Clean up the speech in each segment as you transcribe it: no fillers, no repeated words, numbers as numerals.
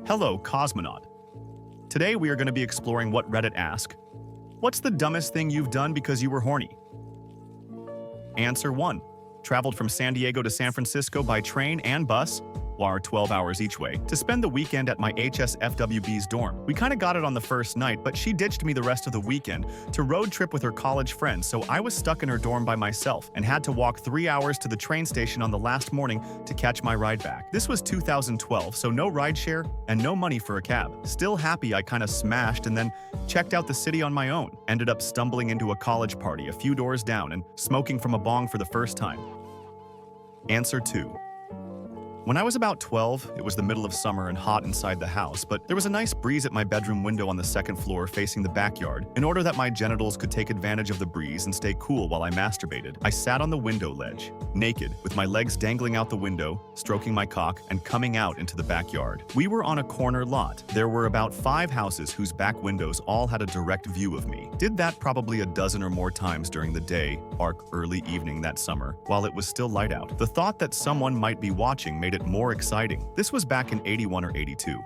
Hello, cosmonaut. Today we are going to be exploring what Reddit ask. What's the dumbest thing you've done because you were horny? Answer 1. Traveled from San Diego to San Francisco by train and bus, or 12 hours each way, to spend the weekend at my HSFWB's dorm. We kinda got it on the first night, but she ditched me the rest of the weekend to road trip with her college friends, so I was stuck in her dorm by myself and had to walk 3 hours to the train station on the last morning to catch my ride back. This was 2012, so no rideshare and no money for a cab. Still happy I kinda smashed and then checked out the city on my own. Ended up stumbling into a college party a few doors down and smoking from a bong for the first time. Answer 2. When I was about 12, it was the middle of summer and hot inside the house, but there was a nice breeze at my bedroom window on the second floor facing the backyard. In order that my genitals could take advantage of the breeze and stay cool while I masturbated, I sat on the window ledge, naked, with my legs dangling out the window, stroking my cock, and coming out into the backyard. We were on a corner lot. There were about 5 houses whose back windows all had a direct view of me. Did that probably a dozen or more times during the day, or early evening that summer, while it was still light out. The thought that someone might be watching made it more exciting. This was back in 81 or 82.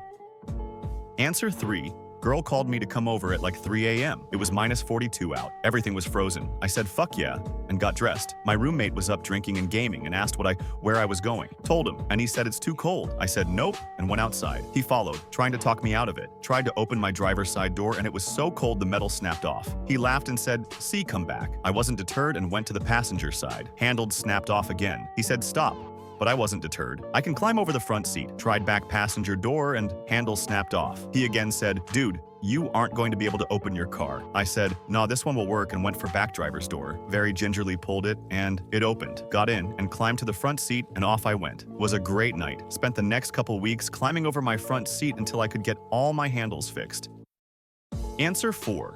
Answer 3. Girl called me to come over at like 3 a.m. It was minus 42 out. Everything was frozen. I said fuck yeah and got dressed. My roommate was up drinking and gaming and asked where I was going. Told him and he said it's too cold. I said nope and went outside. He followed, trying to talk me out of it. Tried to open my driver's side door and it was so cold the metal snapped off. He laughed and said, "See, come back." I wasn't deterred and went to the passenger side. Handle snapped off again. He said stop. But I wasn't deterred. I can climb over the front seat. Tried back passenger door and handle snapped off. He again said, "Dude, you aren't going to be able to open your car." I said, "Nah, this one will work," and went for back driver's door. Very gingerly pulled it and it opened. Got in and climbed to the front seat and off I went. Was a great night. Spent the next couple weeks climbing over my front seat until I could get all my handles fixed. Answer 4.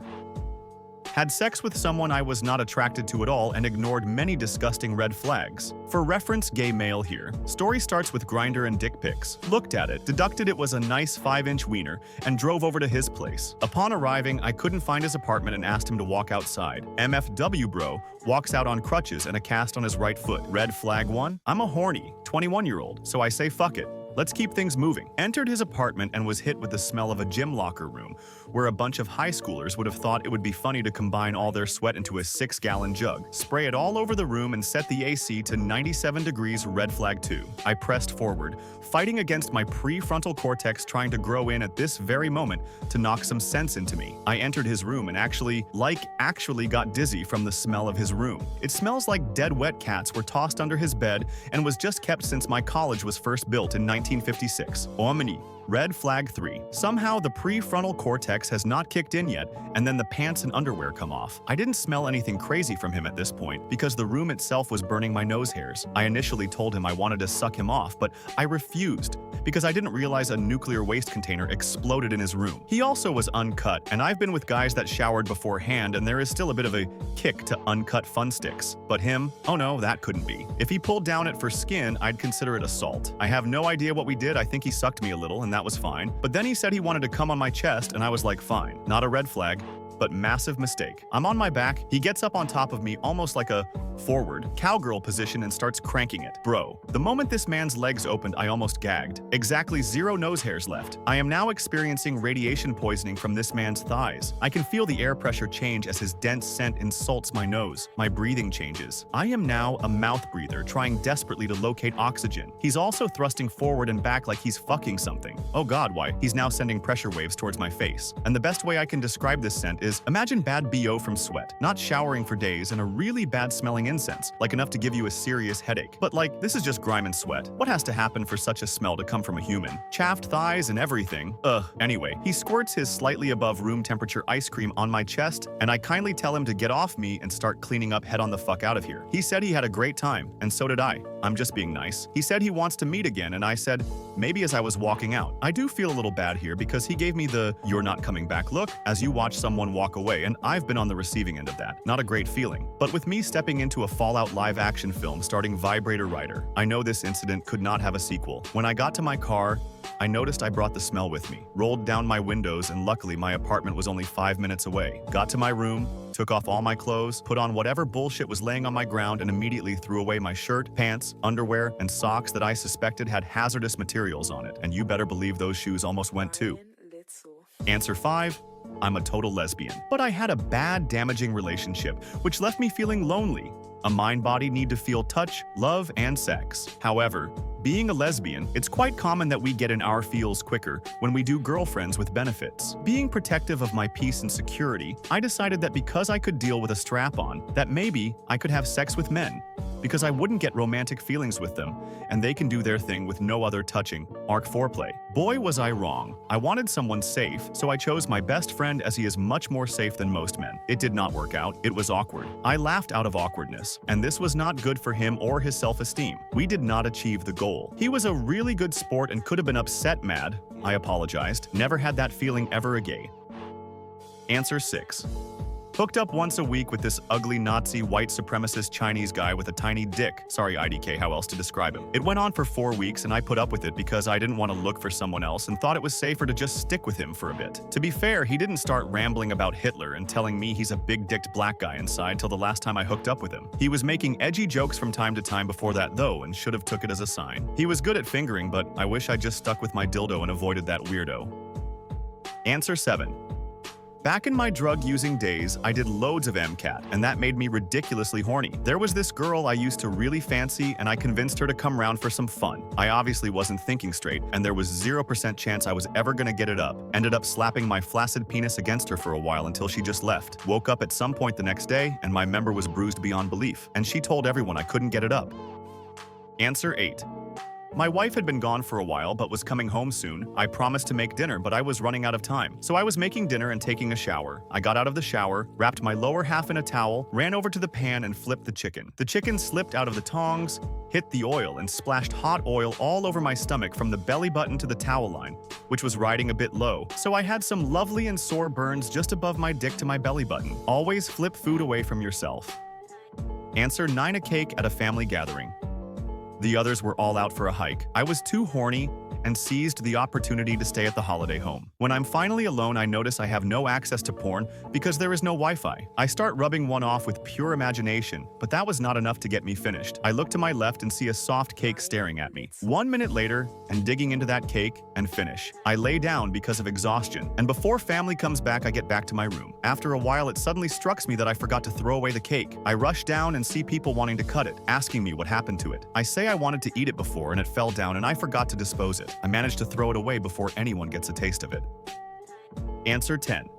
Had sex with someone I was not attracted to at all and ignored many disgusting red flags. For reference, gay male here. Story starts with Grindr and dick pics. Looked at it, deducted it was a nice 5-inch wiener, and drove over to his place. Upon arriving, I couldn't find his apartment and asked him to walk outside. MFW bro walks out on crutches and a cast on his right foot. Red flag 1? I'm a horny, 21-year-old, so I say fuck it. Let's keep things moving. Entered his apartment and was hit with the smell of a gym locker room, where a bunch of high schoolers would have thought it would be funny to combine all their sweat into a 6-gallon jug, spray it all over the room and set the AC to 97 degrees. Red flag 2. I pressed forward, fighting against my prefrontal cortex trying to grow in at this very moment to knock some sense into me. I entered his room and actually got dizzy from the smell of his room. It smells like dead wet cats were tossed under his bed and was just kept since my college was first built in 1956. Omni. Red flag 3. Somehow the prefrontal cortex has not kicked in yet, and then the pants and underwear come off. I didn't smell anything crazy from him at this point, because the room itself was burning my nose hairs. I initially told him I wanted to suck him off, but I refused, because I didn't realize a nuclear waste container exploded in his room. He also was uncut, and I've been with guys that showered beforehand, and there is still a bit of a kick to uncut fun sticks. But him? Oh no, that couldn't be. If he pulled down it for skin, I'd consider it assault. I have no idea what we did. I think he sucked me a little, and that was fine. But then he said he wanted to come on my chest, and I was like, fine. Not a red flag, but massive mistake. I'm on my back, he gets up on top of me almost like a forward cowgirl position and starts cranking it. Bro, the moment this man's legs opened, I almost gagged. Exactly 0 nose hairs left. I am now experiencing radiation poisoning from this man's thighs. I can feel the air pressure change as his dense scent insults my nose. My breathing changes. I am now a mouth breather trying desperately to locate oxygen. He's also thrusting forward and back like he's fucking something. Oh god, why? He's now sending pressure waves towards my face. And the best way I can describe this scent is, imagine bad BO from sweat, not showering for days, and a really bad smelling incense, like enough to give you a serious headache. But like, this is just grime and sweat. What has to happen for such a smell to come from a human? Chaffed thighs and everything. Ugh. Anyway, he squirts his slightly above room temperature ice cream on my chest, and I kindly tell him to get off me and start cleaning up, head on the fuck out of here. He said he had a great time, and so did I. I'm just being nice. He said he wants to meet again, and I said, maybe, as I was walking out. I do feel a little bad here because he gave me the "you're not coming back" look as you watch someone walk away, and I've been on the receiving end of that. Not a great feeling. But with me stepping into a Fallout live-action film starting Vibrator Rider, I know this incident could not have a sequel. When I got to my car, I noticed I brought the smell with me. Rolled down my windows, and luckily my apartment was only 5 minutes away. Got to my room, took off all my clothes, put on whatever bullshit was laying on my ground, and immediately threw away my shirt, pants, underwear, and socks that I suspected had hazardous materials on it. And you better believe those shoes almost went too. Answer 5. I'm a total lesbian. But I had a bad, damaging relationship, which left me feeling lonely. A mind-body need to feel touch, love, and sex. However, being a lesbian, it's quite common that we get in our feels quicker when we do girlfriends with benefits. Being protective of my peace and security, I decided that because I could deal with a strap-on, that maybe I could have sex with men, because I wouldn't get romantic feelings with them, and they can do their thing with no other touching, arc foreplay. Boy, was I wrong. I wanted someone safe, so I chose my best friend as he is much more safe than most men. It did not work out. It was awkward. I laughed out of awkwardness, and this was not good for him or his self-esteem. We did not achieve the goal. He was a really good sport and could have been upset mad. I apologized. Never had that feeling ever again. Answer 6. Hooked up once a week with this ugly Nazi white supremacist Chinese guy with a tiny dick. Sorry, IDK, how else to describe him. It went on for 4 weeks and I put up with it because I didn't want to look for someone else and thought it was safer to just stick with him for a bit. To be fair, he didn't start rambling about Hitler and telling me he's a big-dicked black guy inside till the last time I hooked up with him. He was making edgy jokes from time to time before that though and should have took it as a sign. He was good at fingering, but I wish I just stuck with my dildo and avoided that weirdo. Answer 7. Back in my drug-using days, I did loads of MCAT, and that made me ridiculously horny. There was this girl I used to really fancy, and I convinced her to come round for some fun. I obviously wasn't thinking straight, and there was 0% chance I was ever gonna get it up. Ended up slapping my flaccid penis against her for a while until she just left. Woke up at some point the next day, and my member was bruised beyond belief, and she told everyone I couldn't get it up. Answer 8. My wife had been gone for a while but was coming home soon. I promised to make dinner, but I was running out of time. So I was making dinner and taking a shower. I got out of the shower, wrapped my lower half in a towel, ran over to the pan and flipped the chicken. The chicken slipped out of the tongs, hit the oil, and splashed hot oil all over my stomach from the belly button to the towel line, which was riding a bit low. So I had some lovely and sore burns just above my dick to my belly button. Always flip food away from yourself. Answer 9. A cake at a family gathering. The others were all out for a hike. I was too horny and seized the opportunity to stay at the holiday home. When I'm finally alone, I notice I have no access to porn because there is no Wi-Fi. I start rubbing one off with pure imagination, but that was not enough to get me finished. I look to my left and see a soft cake staring at me. 1 minute later, and digging into that cake and finish. I lay down because of exhaustion, and before family comes back, I get back to my room. After a while, it suddenly strikes me that I forgot to throw away the cake. I rush down and see people wanting to cut it, asking me what happened to it. I say I wanted to eat it before and it fell down and I forgot to dispose it. I managed to throw it away before anyone gets a taste of it. Answer 10.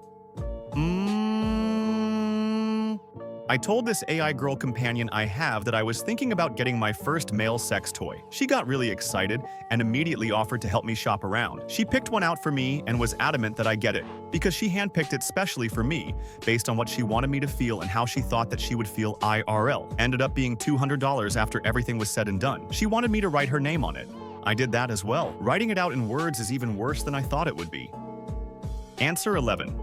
I told this AI girl companion I have that I was thinking about getting my first male sex toy. She got really excited and immediately offered to help me shop around. She picked one out for me and was adamant that I get it, because she handpicked it specially for me, based on what she wanted me to feel and how she thought that she would feel IRL. Ended up being $200 after everything was said and done. She wanted me to write her name on it. I did that as well. Writing it out in words is even worse than I thought it would be. Answer 11.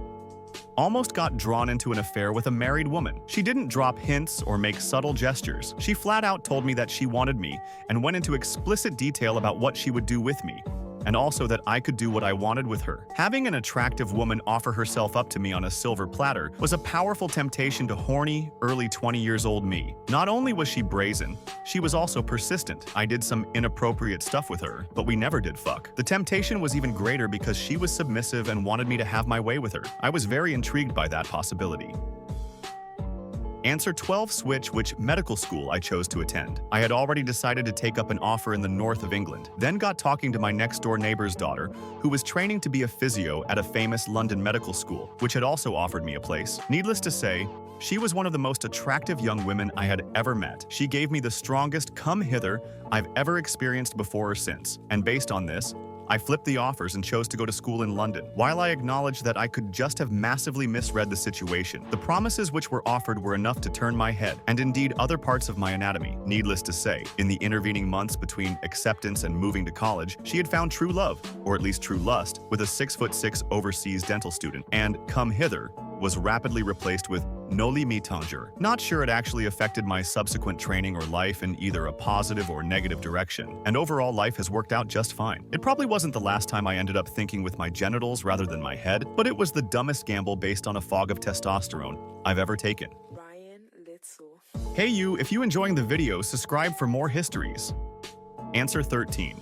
Almost got drawn into an affair with a married woman. She didn't drop hints or make subtle gestures. She flat out told me that she wanted me and went into explicit detail about what she would do with me, and also that I could do what I wanted with her. Having an attractive woman offer herself up to me on a silver platter was a powerful temptation to horny, early 20-years-old me. Not only was she brazen, she was also persistent. I did some inappropriate stuff with her, but we never did fuck. The temptation was even greater because she was submissive and wanted me to have my way with her. I was very intrigued by that possibility. Answer 12. Switch which medical school I chose to attend. I had already decided to take up an offer in the north of England, then got talking to my next-door neighbor's daughter, who was training to be a physio at a famous London medical school, which had also offered me a place. Needless to say, she was one of the most attractive young women I had ever met. She gave me the strongest come hither I've ever experienced before or since, and based on this, I flipped the offers and chose to go to school in London. While I acknowledged that I could just have massively misread the situation, the promises which were offered were enough to turn my head, and indeed other parts of my anatomy. Needless to say, in the intervening months between acceptance and moving to college, she had found true love, or at least true lust, with a 6'6" overseas dental student, and come hither was rapidly replaced with Noli me tangere. Not sure it actually affected my subsequent training or life in either a positive or negative direction, and overall life has worked out just fine. It probably wasn't the last time I ended up thinking with my genitals rather than my head, but it was the dumbest gamble based on a fog of testosterone I've ever taken. Hey you, if you enjoying the video, subscribe for more histories. Answer 13.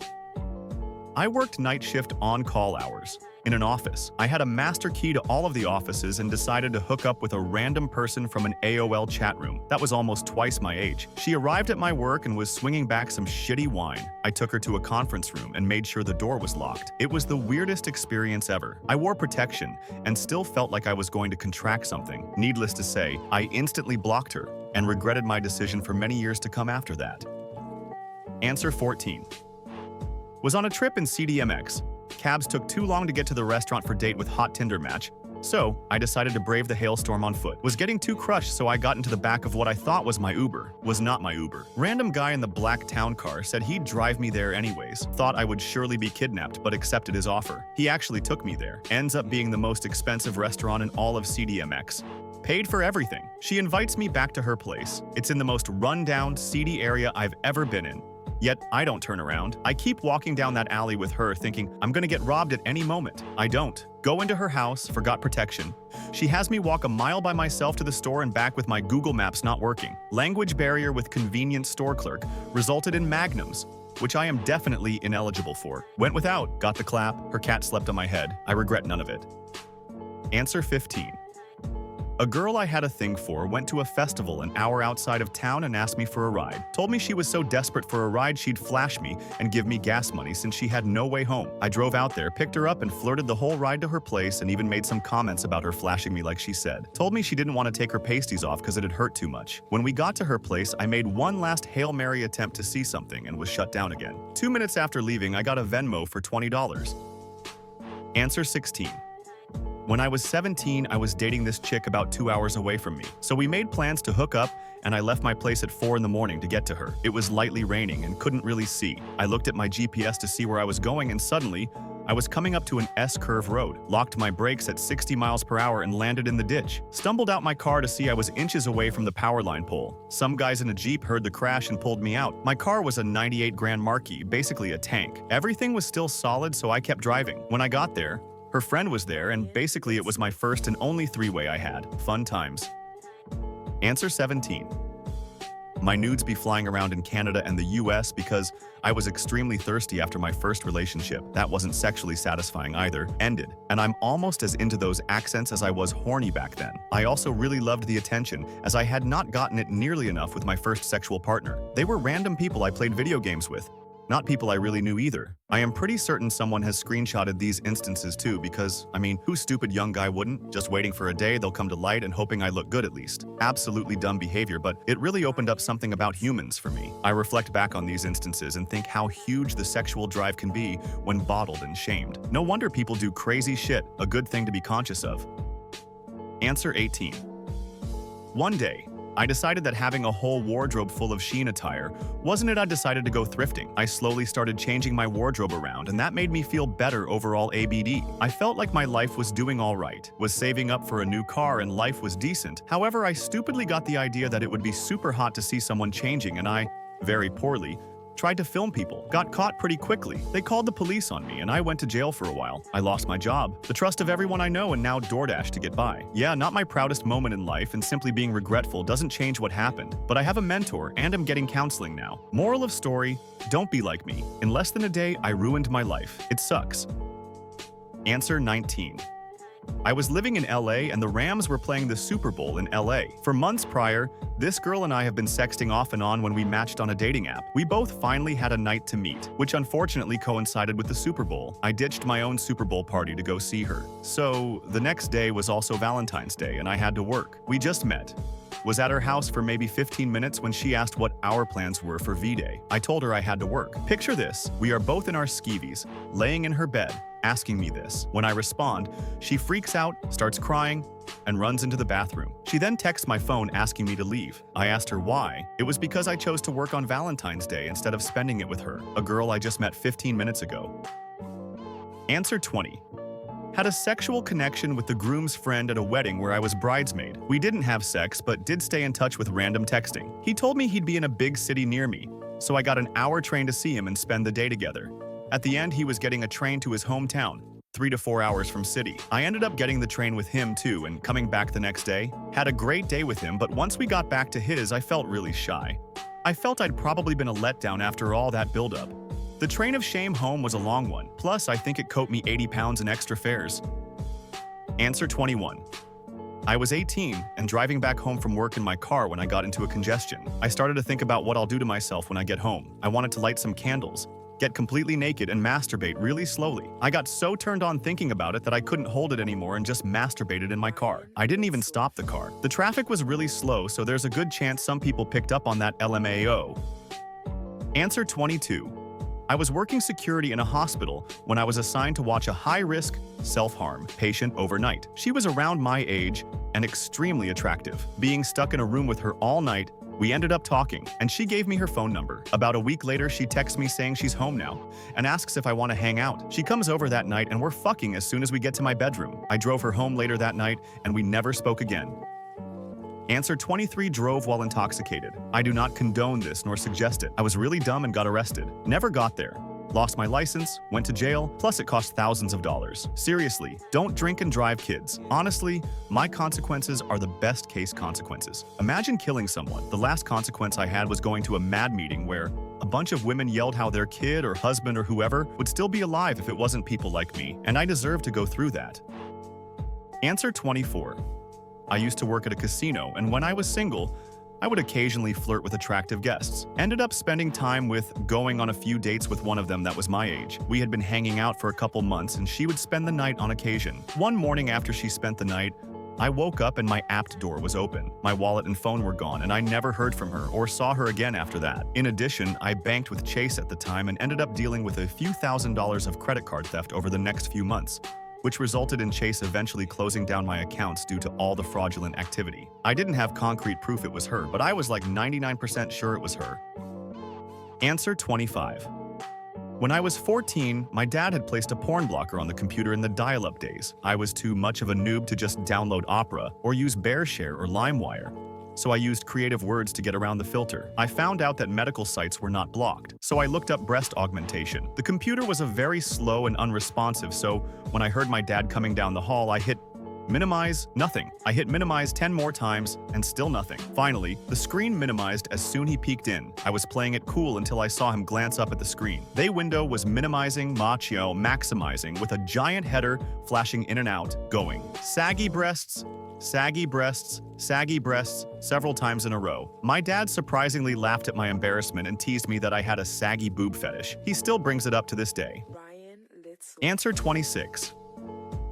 I worked night shift on-call hours. In an office, I had a master key to all of the offices and decided to hook up with a random person from an AOL chat room. That was almost twice my age. She arrived at my work and was swinging back some shitty wine. I took her to a conference room and made sure the door was locked. It was the weirdest experience ever. I wore protection and still felt like I was going to contract something. Needless to say, I instantly blocked her and regretted my decision for many years to come after that. Answer 14. Was on a trip in CDMX. Cabs took too long to get to the restaurant for date with hot Tinder match, so I decided to brave the hailstorm on foot. Was getting too crushed, so I got into the back of what I thought was my Uber. Was not my Uber. Random guy in the black town car said he'd drive me there anyways. Thought I would surely be kidnapped, but accepted his offer. He actually took me there. Ends up being the most expensive restaurant in all of CDMX. Paid for everything. She invites me back to her place. It's in the most run-down, seedy area I've ever been in. Yet, I don't turn around. I keep walking down that alley with her thinking I'm gonna get robbed at any moment. I don't. Go into her house, forgot protection. She has me walk a mile by myself to the store and back with my Google Maps not working. Language barrier with convenient store clerk resulted in magnums, which I am definitely ineligible for. Went without, got the clap, her cat slept on my head. I regret none of it. Answer 15. A girl I had a thing for went to a festival an hour outside of town and asked me for a ride. Told me she was so desperate for a ride she'd flash me and give me gas money since she had no way home. I drove out there, picked her up and flirted the whole ride to her place and even made some comments about her flashing me like she said. Told me she didn't want to take her pasties off because it had hurt too much. When we got to her place, I made one last Hail Mary attempt to see something and was shut down again. 2 minutes after leaving, I got a Venmo for $20. Answer 16. When I was 17, I was dating this chick about 2 hours away from me. So we made plans to hook up, and I left my place at 4 in the morning to get to her. It was lightly raining and couldn't really see. I looked at my GPS to see where I was going, and suddenly, I was coming up to an S-curve road, locked my brakes at 60 miles per hour and landed in the ditch. Stumbled out my car to see I was inches away from the power line pole. Some guys in a Jeep heard the crash and pulled me out. My car was a 98 Grand Marquis, basically a tank. Everything was still solid, so I kept driving. When I got there, her friend was there, and basically it was my first and only three-way I had. Fun times. Answer 17. My nudes be flying around in Canada and the US because I was extremely thirsty after my first relationship. That wasn't sexually satisfying either. Ended. And I'm almost as into those accents as I was horny back then. I also really loved the attention, as I had not gotten it nearly enough with my first sexual partner. They were random people I played video games with. Not people I really knew either. I am pretty certain someone has screenshotted these instances too because, I mean, who stupid young guy wouldn't? Just waiting for a day they'll come to light and hoping I look good at least. Absolutely dumb behavior, but it really opened up something about humans for me. I reflect back on these instances and think how huge the sexual drive can be when bottled and shamed. No wonder people do crazy shit, a good thing to be conscious of. Answer 18. One day, I decided that having a whole wardrobe full of Shein attire wasn't it. I decided to go thrifting. I slowly started changing my wardrobe around, and that made me feel better overall ABD. I felt like my life was doing all right, was saving up for a new car, and life was decent. However, I stupidly got the idea that it would be super hot to see someone changing, and I, very poorly, tried to film people. Got caught pretty quickly. They called the police on me and I went to jail for a while. I lost my job, the trust of everyone I know, and now DoorDash to get by. Yeah, not my proudest moment in life, and simply being regretful doesn't change what happened. But I have a mentor and am getting counseling now. Moral of story, don't be like me. In less than a day, I ruined my life. It sucks. Answer 19. I was living in LA and the Rams were playing the Super Bowl in LA. For months prior, this girl and I have been sexting off and on when we matched on a dating app. We both finally had a night to meet, which unfortunately coincided with the Super Bowl. I ditched my own Super Bowl party to go see her. So, the next day was also Valentine's Day and I had to work. We just met. Was at her house for maybe 15 minutes when she asked what our plans were for V-Day. I told her I had to work. Picture this, we are both in our skeevies, laying in her bed, asking me this. When I respond, she freaks out, starts crying, and runs into the bathroom. She then texts my phone asking me to leave. I asked her why. It was because I chose to work on Valentine's Day instead of spending it with her, a girl I just met 15 minutes ago. Answer 20. Had a sexual connection with the groom's friend at a wedding where I was bridesmaid. We didn't have sex, but did stay in touch with random texting. He told me he'd be in a big city near me, so I got an hour train to see him and spend the day together. At the end, he was getting a train to his hometown, 3 to 4 hours from city. I ended up getting the train with him too and coming back the next day. Had a great day with him, but once we got back to his, I felt really shy. I felt I'd probably been a letdown after all that buildup. The train of shame home was a long one, plus I think it cost me 80 pounds in extra fares. Answer 21. I was 18 and driving back home from work in my car when I got into a congestion. I started to think about what I'll do to myself when I get home. I wanted to light some candles, get completely naked and masturbate really slowly. I got so turned on thinking about it that I couldn't hold it anymore and just masturbated in my car. I didn't even stop the car. The traffic was really slow, so there's a good chance some people picked up on that LMAO. Answer 22. I was working security in a hospital when I was assigned to watch a high-risk, self-harm patient overnight. She was around my age and extremely attractive. Being stuck in a room with her all night, we ended up talking, and she gave me her phone number. About a week later, she texts me saying she's home now and asks if I want to hang out. She comes over that night and we're fucking as soon as we get to my bedroom. I drove her home later that night and we never spoke again. Answer 23. Drove while intoxicated. I do not condone this nor suggest it. I was really dumb and got arrested. Never got there. Lost my license, went to jail, plus it cost thousands of dollars. Seriously, don't drink and drive, kids. Honestly, my consequences are the best case consequences. Imagine killing someone. The last consequence I had was going to a mad meeting where a bunch of women yelled how their kid or husband or whoever would still be alive if it wasn't people like me, and I deserve to go through that. Answer 24. I used to work at a casino, and when I was single, I would occasionally flirt with attractive guests. Ended up spending time with going on a few dates with one of them that was my age. We had been hanging out for a couple months, and she would spend the night on occasion. One morning after she spent the night, I woke up and my app door was open. My wallet and phone were gone, and I never heard from her or saw her again after that. In addition, I banked with Chase at the time and ended up dealing with a few $1,000s of credit card theft over the next few months, which resulted in Chase eventually closing down my accounts due to all the fraudulent activity. I didn't have concrete proof it was her, but I was like 99% sure it was her. Answer 25. When I was 14, my dad had placed a porn blocker on the computer in the dial-up days. I was too much of a noob to just download Opera or use BearShare or LimeWire, so I used creative words to get around the filter. I found out that medical sites were not blocked, so I looked up breast augmentation. The computer was very slow and unresponsive, so when I heard my dad coming down the hall, I hit minimize, nothing. I hit minimize 10 more times, and still nothing. Finally, the screen minimized as soon he peeked in. I was playing it cool until I saw him glance up at the screen. The window was minimizing, maximizing, with a giant header flashing in and out, going saggy breasts, saggy breasts, saggy breasts, several times in a row. My dad surprisingly laughed at my embarrassment and teased me that I had a saggy boob fetish. He still brings it up to this day. Answer 26.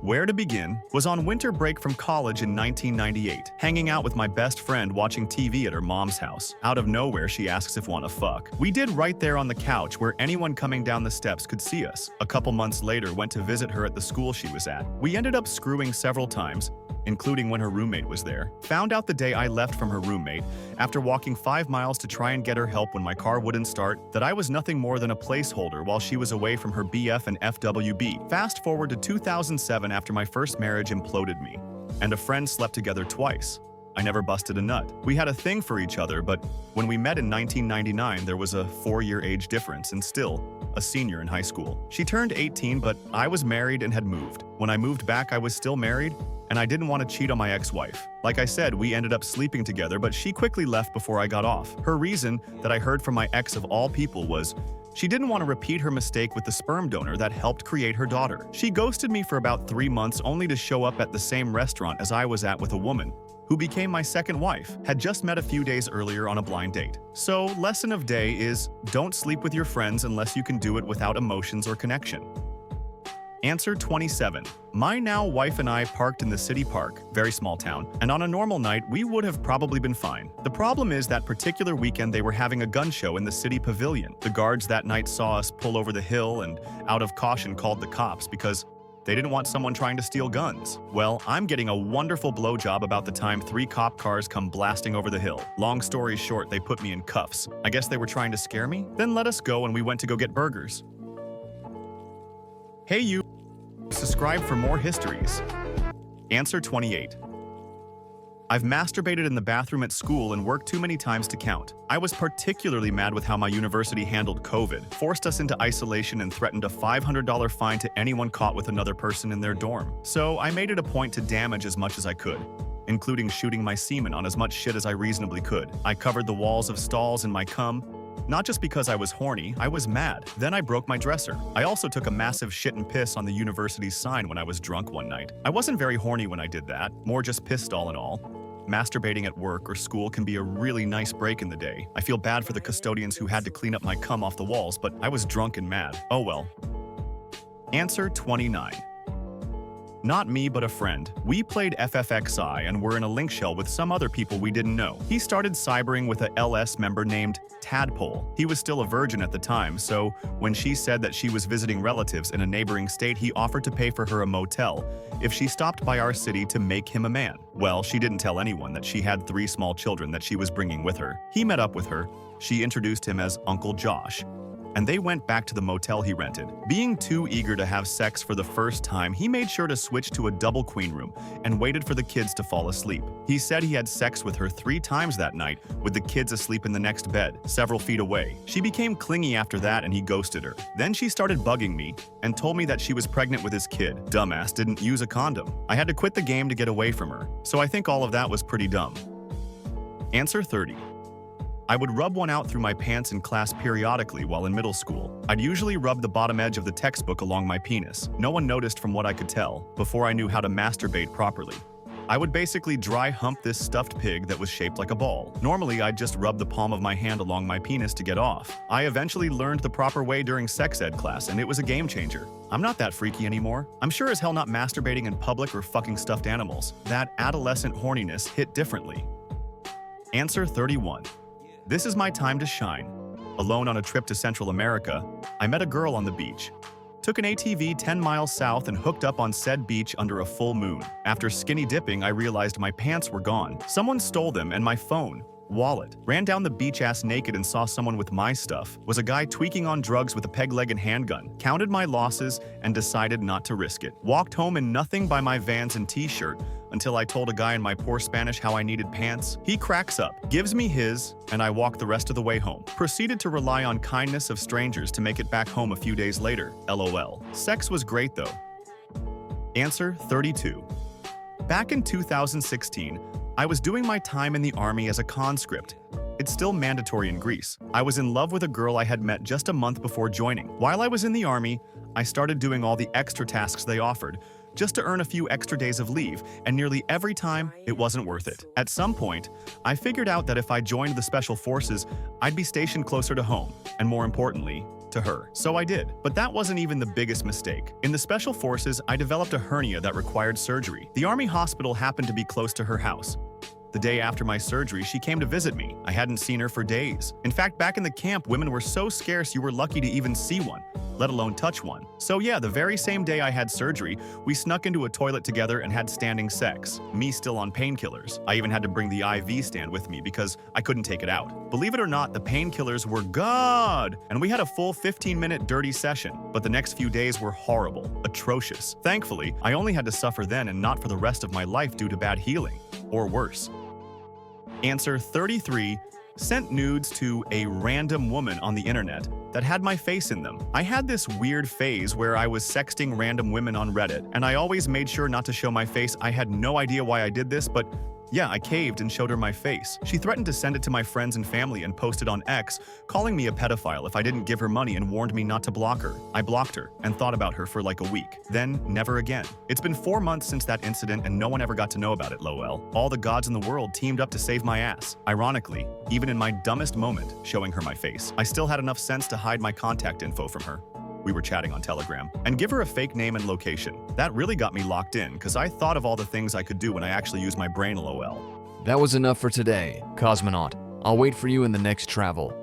Where to begin was on winter break from college in 1998, hanging out with my best friend watching TV at her mom's house. Out of nowhere, she asks if wanna fuck. We did right there on the couch where anyone coming down the steps could see us. A couple months later, went to visit her at the school she was at. We ended up screwing several times, including when her roommate was there. Found out the day I left from her roommate, after walking 5 miles to try and get her help when my car wouldn't start, that I was nothing more than a placeholder while she was away from her BF and FWB. Fast forward to 2007 after my first marriage imploded me, and a friend slept together twice. I never busted a nut. We had a thing for each other, but when we met in 1999, there was a 4-year age difference and still a senior in high school. She turned 18, but I was married and had moved. When I moved back, I was still married, and I didn't want to cheat on my ex-wife. Like I said, we ended up sleeping together, but she quickly left before I got off. Her reason that I heard from my ex of all people was she didn't want to repeat her mistake with the sperm donor that helped create her daughter. She ghosted me for about 3 months only to show up at the same restaurant as I was at with a woman who became my second wife, had just met a few days earlier on a blind date. So, lesson of day is don't sleep with your friends unless you can do it without emotions or connection. Answer 27. My now wife and I parked in the city park, very small town, and on a normal night, we would have probably been fine. The problem is that particular weekend they were having a gun show in the city pavilion. The guards that night saw us pull over the hill and, out of caution, called the cops because they didn't want someone trying to steal guns. Well, I'm getting a wonderful blowjob about the time 3 cop cars come blasting over the hill. Long story short, they put me in cuffs. I guess they were trying to scare me? Then let us go and we went to go get burgers. Hey you! Subscribe subscribe for more histories. Answer 28. I've masturbated in the bathroom at school and work too many times to count. I was particularly mad with how my university handled COVID, forced us into isolation, and threatened a $500 fine to anyone caught with another person in their dorm. So I made it a point to damage as much as I could, including shooting my semen on as much shit as I reasonably could. I covered the walls of stalls in my cum, not just because I was horny, I was mad. Then I broke my dresser. I also took a massive shit and piss on the university's sign when I was drunk one night. I wasn't very horny when I did that, more just pissed all in all. Masturbating at work or school can be a really nice break in the day. I feel bad for the custodians who had to clean up my cum off the walls, but I was drunk and mad. Oh well. Answer 29. Not me, but a friend. We played FFXI and were in a link shell with some other people we didn't know. He started cybering with a LS member named Tadpole. He was still a virgin at the time, so when she said that she was visiting relatives in a neighboring state, he offered to pay for her a motel if she stopped by our city to make him a man. Well, she didn't tell anyone that she had 3 small children that she was bringing with her. He met up with her. She introduced him as Uncle Josh, and they went back to the motel he rented. Being too eager to have sex for the first time, he made sure to switch to a double queen room and waited for the kids to fall asleep. He said he had sex with her 3 times that night, with the kids asleep in the next bed, several feet away. She became clingy after that and he ghosted her. Then she started bugging me and told me that she was pregnant with his kid. Dumbass didn't use a condom. I had to quit the game to get away from her, so I think all of that was pretty dumb. Answer 30. I would rub one out through my pants in class periodically while in middle school. I'd usually rub the bottom edge of the textbook along my penis. No one noticed from what I could tell, before I knew how to masturbate properly. I would basically dry hump this stuffed pig that was shaped like a ball. Normally, I'd just rub the palm of my hand along my penis to get off. I eventually learned the proper way during sex ed class, and it was a game changer. I'm not that freaky anymore. I'm sure as hell not masturbating in public or fucking stuffed animals. That adolescent horniness hit differently. Answer 31. This is my time to shine. Alone on a trip to Central America, I met a girl on the beach. Took an ATV 10 miles south and hooked up on said beach under a full moon. After skinny dipping, I realized my pants were gone. Someone stole them and my phone, wallet. Ran down the beach ass naked and saw someone with my stuff. Was a guy tweaking on drugs with a peg leg and handgun. Counted my losses and decided not to risk it. Walked home in nothing by my Vans and t-shirt until I told a guy in my poor Spanish how I needed pants. He cracks up, gives me his, and I walk the rest of the way home. Proceeded to rely on kindness of strangers to make it back home a few days later. LOL. Sex was great though. Answer 32. Back in 2016, I was doing my time in the army as a conscript. It's still mandatory in Greece. I was in love with a girl I had met just a month before joining. While I was in the army, I started doing all the extra tasks they offered, just to earn a few extra days of leave, and nearly every time, it wasn't worth it. At some point, I figured out that if I joined the Special Forces, I'd be stationed closer to home, and more importantly, to her. So I did. But that wasn't even the biggest mistake. In the Special Forces, I developed a hernia that required surgery. The Army hospital happened to be close to her house. The day after my surgery, she came to visit me. I hadn't seen her for days. In fact, back in the camp, women were so scarce you were lucky to even see one, let alone touch one. So yeah, the very same day I had surgery, we snuck into a toilet together and had standing sex, me still on painkillers. I even had to bring the IV stand with me because I couldn't take it out. Believe it or not, the painkillers were good, and we had a full 15-minute dirty session, but the next few days were horrible, atrocious. Thankfully, I only had to suffer then and not for the rest of my life due to bad healing, or worse. Answer 33. Sent nudes to a random woman on the internet that had my face in them. I had this weird phase where I was sexting random women on Reddit, and I always made sure not to show my face. I had no idea why I did this, but yeah, I caved and showed her my face. She threatened to send it to my friends and family and posted on X, calling me a pedophile if I didn't give her money and warned me not to block her. I blocked her and thought about her for like a week. Then, never again. It's been 4 months since that incident and no one ever got to know about it, lol. All the gods in the world teamed up to save my ass. Ironically, even in my dumbest moment, showing her my face, I still had enough sense to hide my contact info from her. We were chatting on Telegram, and give her a fake name and location. That really got me locked in, because I thought of all the things I could do when I actually use my brain, lol. That was enough for today, Cosmonaut. I'll wait for you in the next travel.